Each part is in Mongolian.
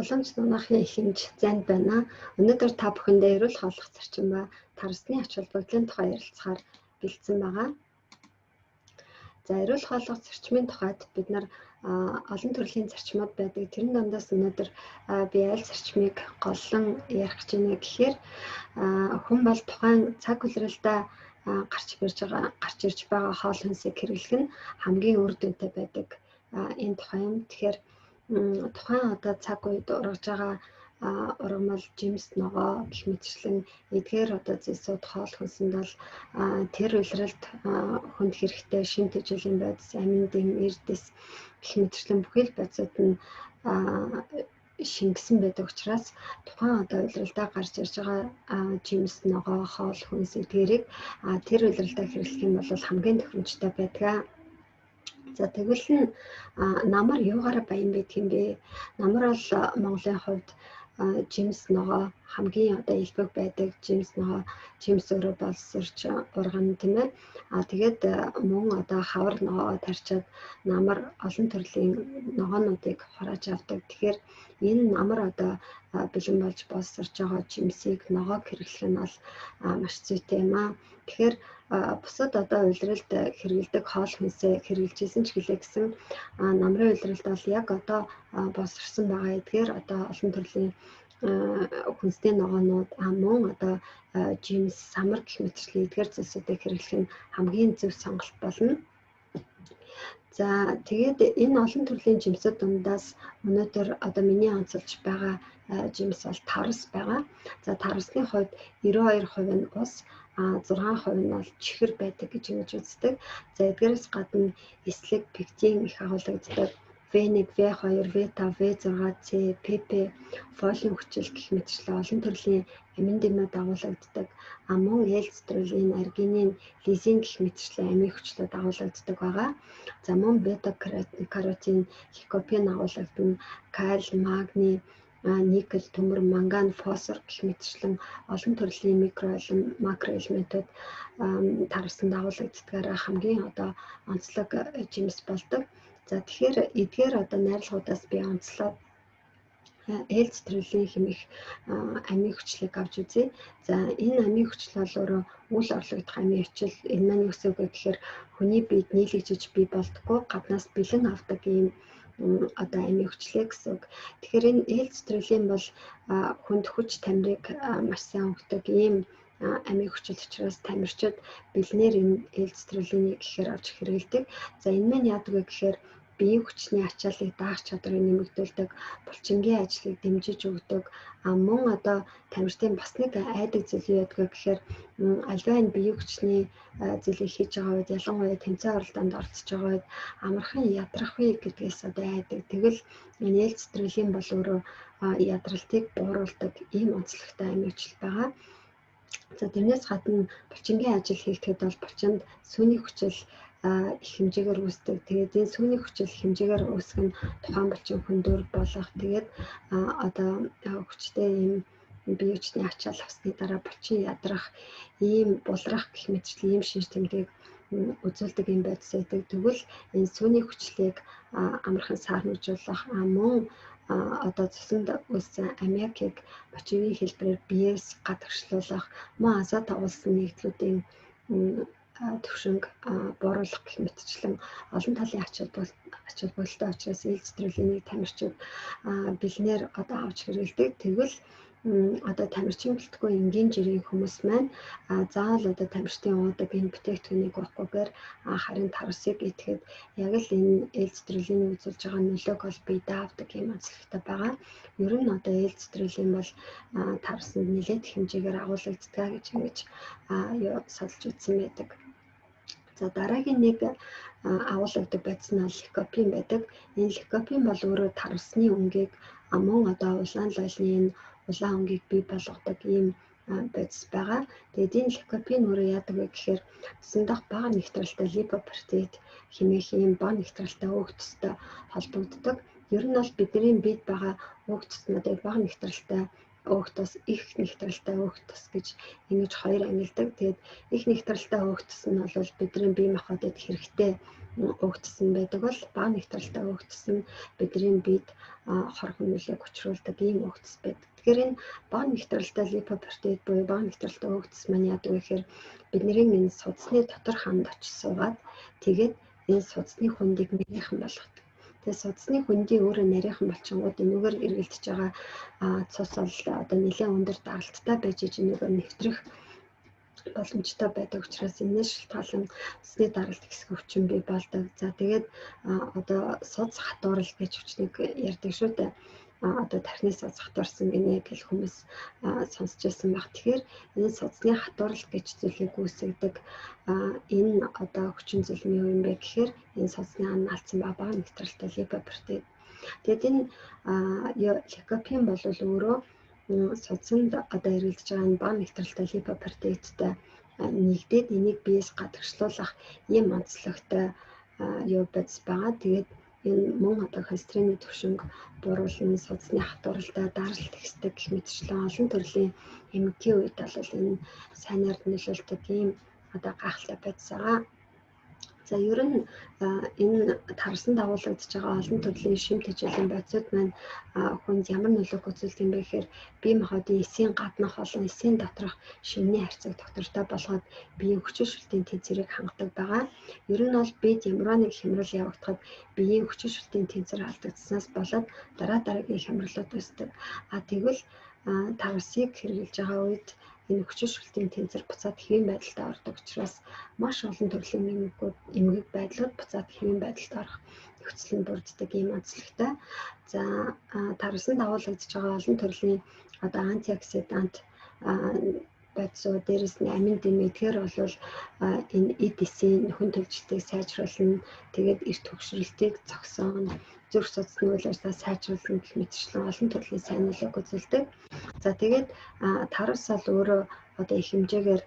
Уламж нунаахын ихэнж занд байна. Өнөөдөр та бүхэндээ эрүүл хооллох зарчим ба тарсны ач холбогдлын тухай ярилцахаар бэлдсэн байгаа. За эрүүл хооллох зарчмын тухайд бид нар олон төрлийн зарчмууд байдаг. Тэрэн дундаас өнөөдөр би аль зарчмыг голлон ярих гэж байна гэхээр хүн бол тухайн цаг улиралдаа гарч ирж байгаа хоол хүнсийг хэрэглэх нь хамгийн үр дүнтэй байдаг. Энэ тухай юм. Тэгэхээр тухайн одоо цаг үед ургаж байгаа ургамал, жимс, ногоо гэх мэтчлэн эдгээр одоо зүйлсүүд хоол хүнсэнд бол тэр улиралд хүнд хэрэгтэй шин тэжээлийн бодис, аминдын эрдэс гэх мэтчлэн бүхэл бодисууд нь шингэсэн байдаг учраас тухайн одоо улиралдаа гарч ирж байгаа жимс, ногоо, хоол хүнс эдгээрийг тэр улиралдаа хэрэглэх юм бол хамгийн тохиромжтой байдаг. За тэгвэл нь намар юугаараа баян байдаг юм бэ? Намар бол Монголын хувьд жимс, ногоо хамгийн одоо илбэг байдаг. Жимс өөрөө боловсрч ургана тийм ээ. Тэгээд мөн одоо хавар ногоо тарчаад намар олон төрлийн ногоонуудыг хурааж авдаг. Тэгэхээр энэ намар одоо бэлэн болж боловсрч байгаа жимсийг ногоог хэрэглэх нь бол маш зүйтэй юм аа. Тэгэхээр бусад одоо улиралд хэрэглэдэг хоол хүнсээ хэрэгжилсэн ч гэлээ гэсэн намрын улиралд бол яг одоо боловсрсон байгаа. Эдгээр одоо олон төрлийн хүнсний ногоонууд мөн одоо жимс, самар гэх мэтчлэн эдгээр зүйлсүүдийг хэрэглэх нь хамгийн зөв сонголт болно. За тэгээд энэ олон төрлийн жимсүүд дундаас өнөөдөр одоо миний онцолж байгаа жимс бол тарс байгаа. За тарсны хувьд 92% нь ус, 6% нь бол чихэр байдаг гэж ингэж үздэг. За эдгээрээс гадна эслэг, пектин их агуулгаддаг. В1, В2, В5, В6, С, ПП, фолийн хүчил гэх мэтчлэн олон төрлийн аминдимууд агуулгаддаг. Мөн L-цитрулийн, аргинин, лизин гэх мэтчлэн амийн хүчлүүд агуулгаддаг байгаа. За мөн бета-каротин, ликопен агуулгадна. Каль, магний, никель, төмөр, манган, фосфор гэх мэтчлэн олон төрлийн макроэлементүүд тарсанд агуулгаддагаараа хамгийн одоо онцлог жимс болдог. За тэгэхээр эдгээр одоо найрлагуудаас би онцлоод L-цитрулийн хэмээх амийн хүчлийг авч үзье. За энэ амийн хүчил бол өөрөө үл орлогдох амийн хүчил. Энэ маань юу гэсэн үг вэ гэхээр хүний биед нийлэгжиж бий болдгоо гаднаас бэлэн авдаг ийм одоо амийн хүчлээ гэсэн үг. Тэгэхээр энэ L-цитрулийн бол хүнд хүч тамирыг маш сайн өгдөг ийм амийн хүчил учраас тамирчид бэлнээр энэ L-цитрулийн гэхээр авч хэрэглэдэг. За энэ маань яадаг вэ гэхээр биеийн хүчний ачааллыг даах чадварыг нэмэгдүүлдэг, булчингийн ажлыг дэмжиж өгдөг. Мөн одоо тамирчдын бас нэг айдаг зүйл юу гэдэг вэ гэхээр альва энэ биеийн хүчний зүйлийг хийж байгаа үед ялангуяа тэмцээн оролдоонд оролцож байгаа үед амархан ядрах вэ гэдгээс одоо айдаг. Тэгвэл энэ L-цитрулийн бол өөрөө ядралтыг бууруулдаг ийм онцлогтой амийн хүчил байгаа. За тэрнээс гадна булчингийн ажил хийхэд бол булчинд сүүний хүчил их хэмжээгээр үүсдэг. Тэгээд энэ сүүний хүчил хэмжээгээр үүсэх нь тухайн булчин хөндөөр болох. Тэгээд одоо хүчтэй ийм бие хүчний ачаал авсны дараа булчин ядрах, ийм булрах гэх мэтчлэн ийм шинж тэмдгийг үзүүлдэг юм байдс байдаг. Тэгвэл энэ сүүний хүчлийг амархан саарнажуулах мөн одоо цуснд үүссэн аммиакийг бочивын хэлбэрээр биеэс гадагшлуулах, мөн азот агуулсан нэгдлүүдийн төвшинг бууруулах гэх мэтчлэн олон талын ач холбогдолтой учраас L-цитрулийн тамирчид бэлнээр одоо авч хэрэглэдэг. Тэгвэл одоо тамирчин бэлтгүй энгийн жирийн хүмүүс маань заавал одоо тамирчдын уудаг энэ бүтээгдэхүүнийг уугүйгээр харин тарсыг идэхэд яг л энэ L-цитрулийн үзүүлж байгаа нөлөөг бол биедээ авдаг юм онцлогтой байгаа. Ер нь одоо L-цитрулийн бол тарсанд нэлээд хэмжээгээр агуулгаддаг гэж ингэж судалж үзсэн байдаг. За дараагийн нэг агуулгадаг бодис нь ликопен байдаг. Энэ ликопен бол өөрөө тарсны өнгийг мөн одоо улаан лойлны улаан өнгийг бий болгодог ийм бодис байгаа. Тэгээд энэ ликопен өөрөө яадаг вэ гэхээр цусан дахь бага нэгтралтай липопротеид хэмээх ийм бага нэгтралтай өөх төстэй холбогддог. Ер нь бол бидний биед байгаа өөх төснүүдийг бага нэгтралтай өөх тус, их нэгтрэлтэй өөх тус гэж ингэж хоёр ангилдаг. Тэгээд их нэгтрэлтэй өөх тус нь бол бидний бие махбодод хэрэгтэй өөх тус нь байдаг бол бага нэгтрэлтэй өөх тус нь бидний биед хор хөнөөлийг учруулдаг ийм өөх тус байдаг. Тэгэхээр энэ бага нэгтрэлтэй липопротеид буюу бага нэгтрэлтэй өөх тус маань яадаг вэ гэхээр бидний энэ судасны дотор ханд очиж суугаад тэгээд энэ судасны хүндийг нарийнхан болгодог. Тэгээд судасны хүндийн өөрөө нарийнхан болчингууд энэгээр эргэлдэж байгаа цус бол одоо нэлээд өндөр даралттай байж энэгээр нэвтрэх боломжтой байдаг учраас энэс шалтгаалan усны даралт ихсэх өвчин бий болдог. За тэгээд одоо судас хатуурал гэж хүчнийг ярьдаг шүү дээ. Одоо тархины судас хатуурсан гинэ гэх хүмүүс сонсч байсан баг. Тэгэхээр энэ судасны хатуурал гэж зүйлийг үүсгэдэг энэ одоо хүчин зүйл нь юу юм бэ гэхээр энэ судасны ан алдсан бага нэгтрэлтэй липопротеид. Тэгээд энэ ликопен бол өөрөө судаснд одоо эргэлдэж байгаа энэ бага нэгтрэлтэй липопротеидтэй нэгдээд энийг биес гадагшлуулах ийм онцлогтой юу бодис байгаа. Тэгээд энэ мөн одоо холестерины түвшинг буруулна, судасны хатууралтай даралт ихсдэг гэх мэтчлэн олон төрлийн эмгтийн үед бол энэ сайнаар нөлөөлдөг ийм одоо гайхалтай бодис байгаа. За ер нь энэ тарсан дагуулгадж байгаа олон төрлийн шимт хичээлийн бодисууд маань хүнд ямар нөлөөг үзүүлдэг юм бэ гэхээр бие махбодын эсийн гаднах болон эсийн доторх шинний харьцаг доктортой болгоод биеийн хүчин шүлтийн тэнцвэрийг хангадаг байгаа. Ер нь бол бид ямар нэг хямрал явагдахад биеийн хүчин шүлтийн тэнцвэр алдагдсанаас болоод дараагийн хямралууд үүсдэг. Тэгвэл тарсыг хэрэглэж байгаа үед энэ хүчин шүлтийн тэнцвэр буцаад хэвийн байдалд ордог учраас маш олон төрлийн эмгэг байдлууд буцаад хэвийн байдалд орох нөхцөл нь бүрддэг ийм онцлогтой. За тарсан дагуулгадж байгаа олон төрлийн одоо антиоксидант бодисууд дээрэс нь амин дэм эдгээр бол энэ эд эсийн нөхөн төлжилтийг сайжруулна. Тэгээд эрт хөгшрөлтийг зогсооно. Зүрх судасны үйл ажиллагаа сайжруулна гэх мэтчлэн олон төрлийн сайн нөлөөг үзүүлдэг. За тэгээд тарс бол өөрөө одоо их хэмжээгээр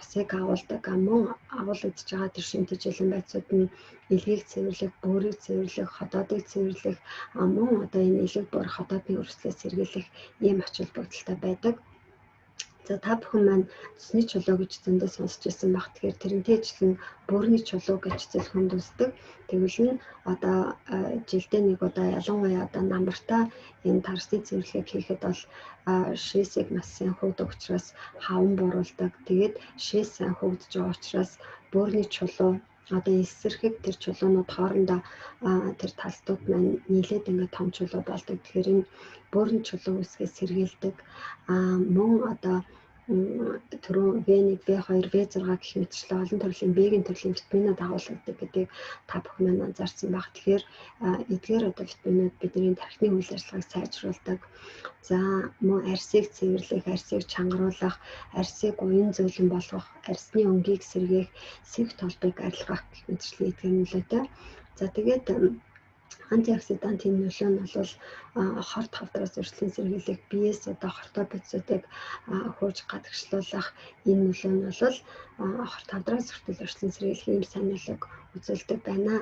усыг агуулдаг, мөн агуулгадж байгаа тэр шимт хичээлийн байцууд нь илгийг цэвэрлэх, бөөрийг цэвэрлэх, ходоодыг цэвэрлэх, мөн одоо энэ илэг бөөр ходоодны өрсөлдөөс сэргийлэх ийм ач холбогдолтой байдаг. За та бүхэн маань цусны чулуу гэж зөндөө сонсч байсан баг. Тэгэхээр тэрнтэй ижилхэн бөөрийн чулуу гэж зөвлөхөнд үздэг. Тэгвэл нь одоо жилдээ нэг удаа ялангуяа одоо намартаа энэ тарсны цэвэрлэгийг хийхэд бол шээсийг маш сайн хөгдөг учраас хаван бууруулдаг. Тэгээд шээс сайн хөгдөж байгаа учраас бөөрийн чулуу одоо эсэрхэг тэр чулуунууд хоорондоо тэр талдууд маань нийлээд ингээд том чулуу болдог. Тэгэхээр энэ бөөрийн чулуу үсгээс сэргийлдэг. Мөн одоо түрүү В1, В2, В6 гэх мэтчлэн олон төрлийн B-ийн төрлийн витаминууд агуулгадаг гэдгийг та бүхэн маань анзаарсан баг. Тэгэхээр эдгээр одоо витаминууд бидний тархины үйл ажиллагааг сайжруулдаг. За мөн арсыг цэвэрлэх, арсыг чангаруулах, арсыг уян зөөлөн болгох, арсны өнгийг сэргээх, сэвх толбыг арилгах гэх мэтчлэн эдгээр нөлөөтэй. За тэгээд антиоксидантын нөлөө нь бол хорт хавдраас өрсөлдөөн сэргийлэх, биеэс одоо хортой бодисуудыг хөөж гадагшлуулах энэ нөлөө нь бол хорт хавдраас өрсөлдөөн сэргийлэх ийм сайн нөлөөг үзүүлдэг байна.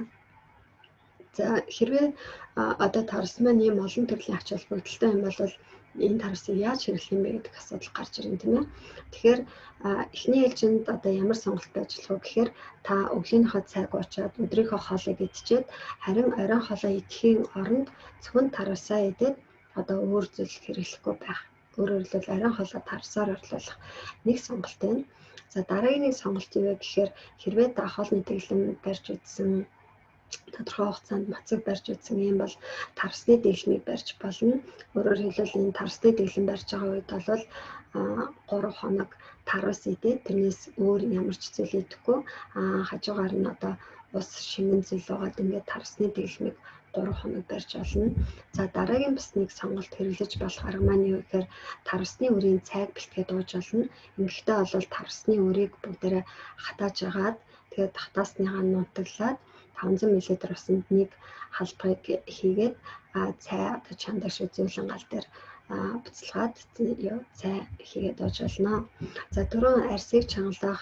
За хэрвээ одоо тарс маань ийм олон төрлийн ач холбогдолтой юм бол энэ тарсыг яаж хэрэглэх юм бэ гэдэг асуудал гарч ирнэ тийм ээ. Тэгэхээр эхний ээлжинд одоо ямар сонголт байж болох вэ гэхээр та өглөөнийхөө цайг уучаад өдрийнхөө хоолыг идчихэд харин оройн хоолоо идэхийн оронд зөвхөн тарсаа идээд одоо өөр зүйл хэрэглэхгүй байх. Өөрөөр хэлбэл оройн хоолоо тарсаар орлуулах нэг сонголт байна. За дараагийн нэг сонголт юу вэ гэхээр хэрвээ та хоолны дэглэм барьж үзсэн тодорхой хугацаанд мацаг барьж үзсэн юм бол тарсны дэглэмийг барьж болно. Өөрөөр хэлбэл энэ тарсны дэглэм барьж байгаа үед бол 3 хоног тарс идээд тэрнээс өөр ямар ч зүйл идэхгүй хажуугаар нь одоо ус шингэн зүйл байгаад ингээд тарсны дэглэмийг 3 хоног барьж олно. За дараагийн бас нэг сонголт хэрэглэж болох арга маань юу гэхээр тарсны үрийн цайг бэлтгээд ууж олно. Ингэхдээ бол тарсны үрийг бүгдээрээ хатааж агаад тэгээд хатаасныхаа нутаглаад 500 мл усанд нэг халдварыг хийгээд цай одоо чандаа шиг зөөлөн гал дээр буцалгаад цай хийгээд ууж болно. За түрүүн арсыг чангалах,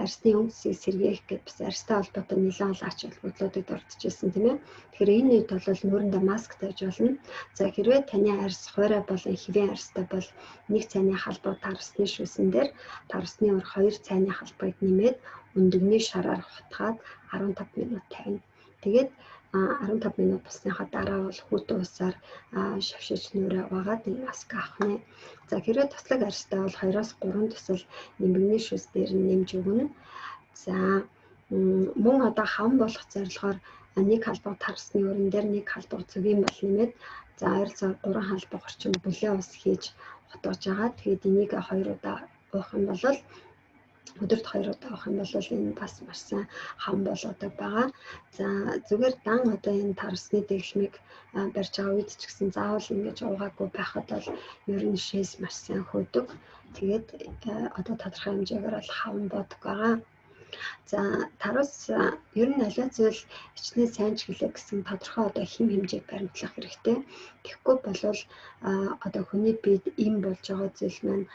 арсны өнгөсийг сэргээх гэд бас арстай холбоотой нэлээд олон ач холбогдлуудыг дурдчихсан тийм ээ. Тэгэхээр энэ үед бол нүүрэндээ маск тавьж болно. За хэрвээ таны арс хуурай болон хэвийн арстай бол нэг цайны халбар тарсны шүүсэн дээр тарсны өр 2 цайны халбарыг нэмээд өндөгний шараар хутгаад 15 минут тавина. Тэгээд 15 минут болсныхаа дараа бол хүүтэн усаар шавшиж нүрээ угаад энэ маск авах нэ. За хэрвээ туслаг арстай бол 2-3 тусал нэмгний шүүс дээр нэмж өгнө. За мөн одоо хаван болох зорилгоор нэг халбаг тарсны өрөн дээр нэг халбаг цөгийн бол нэмээд за 2-3 халбаг орчим бүлээн ус хийж хутгаж байгаа. Тэгээд энийг 2 удаа уух юм бол өдөрт 2 удаа авах юм бол энэ бас маш сайн хам болоодаг байгаа. За зүгээр дан одоо энэ тарсны дэглэмийг барьж байгаа үед ч гэсэн заавал ингэж уугаагүй байхад бол ер нь шээс маш сайн хөөдөг. Тэгээд одоо тодорхой хэмжээгээр бол хаван бодог байгаа. За тарус ер нь аливаа зүйл хичнээн сайн ч гэлээ гэсэн тодорхой одоо хэм хэмжээг баримтлах хэрэгтэй. Тэгэхгүй болвол одоо хүний биед им болж байгаа зүйл маань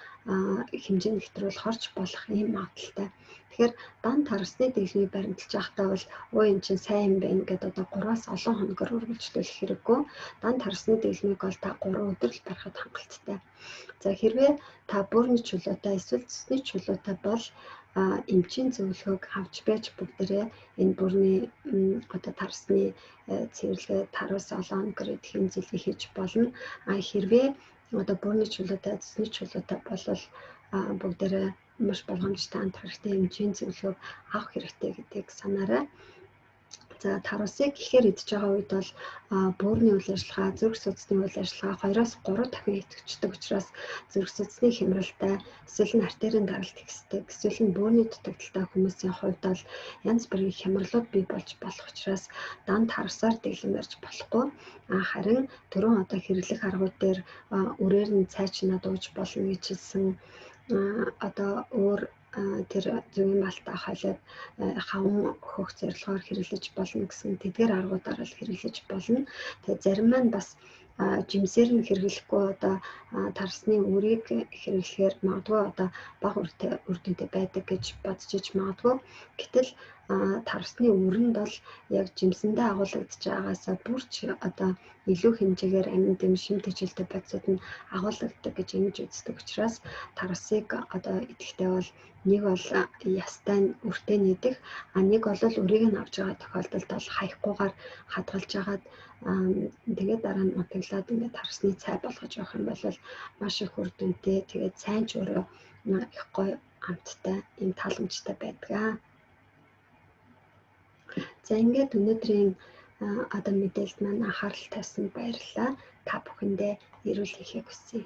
хэмжээ нэвтрүүл хорч болох юм магадaltaй. Тэгэхээр дан тарсны дэглэмийг баримталж байхдаа бол өө эн чинь сайн юм байна гэдээ одоо 3-аас олон хоногор үргэлжлүүлэх хэрэггүй. Дан тарсны дэглэмийг бол та 3 өдөр л барихад хангалттай. За хэрвээ та бүрний чулуутай эсвэл цэсний чулуутай бол эмчийн зөвлөгөөг авч байж бүгдээрээ энэ бүрний одоо тарсны цэвэрлэгээ тарус олон гэрээ тхэн зүйлийг хийж болно. Хэрвээ одоо бүрний чулуутай, цэсний чулуутай болвол бүгдээрээ маш болгоомжтой хандах хэрэгтэй, эмчийн зөвлөгөөг авах хэрэгтэй гэдгийг санаарай. За тарусыг ихээр идж байгаа үед бол бөөрийн үйл ажиллагаа, зүрх судасны үйл ажиллагаа 2-3 дахин идэвхждэг учраас зүрх судасны хямралтай, эсвэл нь артерийн даралт ихсдэг, эсвэл нь бөөрийн дутагдaltaй хүмүүсийн хувьд бол янз бүрийн хямралууд бий болж болох учраас дан тарсаар дэглэм барьж болохгүй. Харин түрүүн одоо хэрэглэх аргууд дээр үрээр нь цайчнаад ууж болно гэж хэлсэн одоо өөр тэр зүүн малтаа халиад хаван хөөх зорилгоор хэрэглэж болно гэсэн тэдгээр аргуудаар л хэрэглэж болно. Тэгээд зарим маань бас жимсээр нь хэрэглэхгүй одоо тарсны үрийг хэрэглэхээр магадгүй одоо бага үр дүнтэй байдаг гэж бодож иж магадгүй. Гэтэл тарсны өрөнд бол яг жимсэндээ агуулгадж байгаагаасаа бүрч одоо илүү хэмжээгээр амин дэм шимт хичээлтэй бодисод нь агуулгаддаг гэж ингэж үздэг учраас тарсыг одоо идэхтэй бол нэг бол ястай өртөө нийдэх, нэг бол үрийг нь авч байгаа тохиолдолд бол хаяггүйгээр хадгалж агаад тэгээд дараа нь утаглаад ингээд тарсны цай болгож явах юм бол маш их үр дүнтэй, тэгээд сайн ч өөрөө их гоё амттай, юм таламжтай байдаг. За ингээд өнөөдрийн одоо мэдээлэлд маань анхаарал тавьсанд баярлалаа. Та бүхэндээ эрүүл хэхийг хүсье.